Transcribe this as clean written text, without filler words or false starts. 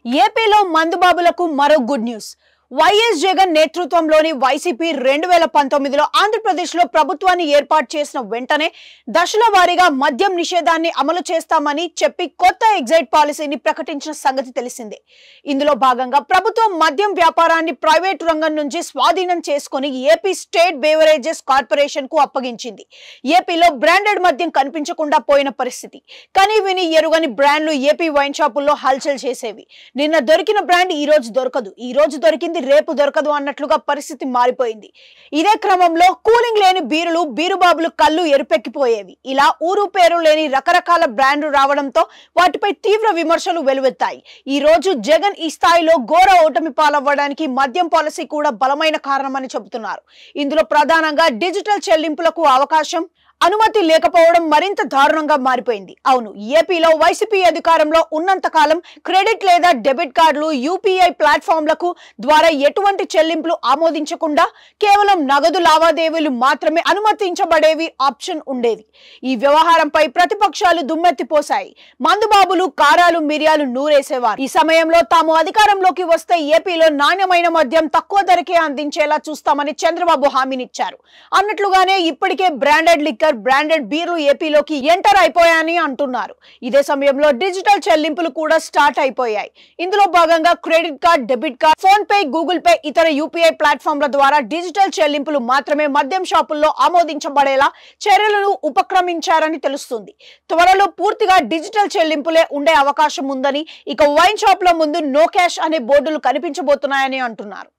ఏపీలో మందుబాబులకు మరో good news. YS Jagan నేతృత్వంలోని వైసీపీ 2019లో ఆంధ్రప్రదేశ్లో ప్రభుత్వాన్ని ఏర్పాటు చేసిన వెంటనే దశల వారీగా మద్యం నిషేధాన్ని అమలు చేస్తామని చెప్పి కొత్త ఎగ్జైట్ పాలసీని ప్రకటించిన సంగతి తెలిసిందే. ఇందులో భాగంగా ప్రభుత్వం మద్యం వ్యాపారాన్ని ప్రైవేటు రంగం నుంచి స్వాధీనం చేసుకుని ఏపీ స్టేట్ బేవరేజెస్ కార్పొరేషన్ కు అప్పగించింది. ఏపీలో బ్రాండెడ్ మద్యం కనిపించకుండా పోయిన పరిస్థితి. కానీ విని ఎరుగని బ్రాండ్లు ఏపీ వైన్ షాపుల్లో హల్చల్ చేసేవి. నిన్న దొరికిన బ్రాండ్ ఈ రోజు దొరకదు, ఈ రోజు దొరికింది రేపు దొరకదు అన్నట్లుగా పరిస్థితి మారిపోయింది. ఇదే క్రమంలో కూలింగ్ లేని బీరులు, బీరుబాబులు కళ్ళు ఎరుపెక్కిపోయేవి. ఇలా ఊరు పేరు లేని రకరకాల బ్రాండ్లు రావడంతో వాటిపై తీవ్ర విమర్శలు వెలువెత్తాయి. ఈ రోజు జగన్ ఈ స్థాయిలో ఘోర ఓటమి పాలవ్వడానికి మద్యం పాలసీ కూడా బలమైన కారణమని చెబుతున్నారు. ఇందులో ప్రధానంగా డిజిటల్ చెల్లింపులకు అవకాశం, అనుమతి లేకపోవడం మరింత దారుణంగా మారిపోయింది. అవును, ఏపీలో వైసీపీ అధికారంలో ఉన్నంత కాలం క్రెడిట్ లేదా డెబిట్ కార్డులు, యూపీఐ ప్లాట్ఫామ్లకు ద్వారా ఎటువంటి చెల్లింపులు ఆమోదించకుండా కేవలం నగదు లావాదేవీలు మాత్రమే అనుమతించబడేవి ఆప్షన్ ఉండేది. ఈ వ్యవహారంపై ప్రతిపక్షాలు దుమ్మెత్తిపోశాయి. మందుబాబులు కారాలు మిరియాలు నూరేసేవారు. ఈ సమయంలో తాము అధికారంలోకి వస్తే ఏపీలో నాణ్యమైన మద్యం తక్కువ ధరకే అందించేలా చూస్తామని చంద్రబాబు హామీనిచ్చారు. అన్నట్లుగానే ఇప్పటికే బ్రాండెడ్ లిక్కర్, బ్రాండెడ్ బీర్లు ఏపీలోకి ఎంటర్ అయిపోయాయని అంటున్నారు. ఇదే సమయంలో డిజిటల్ చెల్లింపులు కూడా స్టార్ట్ అయిపోయాయి. ఇందులో భాగంగా credit card, debit card, phone pay, Google pay, ఇతర యూపీఐ ప్లాట్ఫామ్ల ద్వారా డిజిటల్ చెల్లింపులు మాత్రమే మద్యం షాపుల్లో ఆమోదించబడేలా చర్యలను ఉపక్రమించారని తెలుస్తుంది. త్వరలో పూర్తిగా డిజిటల్ చెల్లింపులే ఉండే అవకాశం ఉందని, ఇక వైన్ షాప్ల ముందు నో క్యాష్ అనే బోర్డులు కనిపించబోతున్నాయని అంటున్నారు.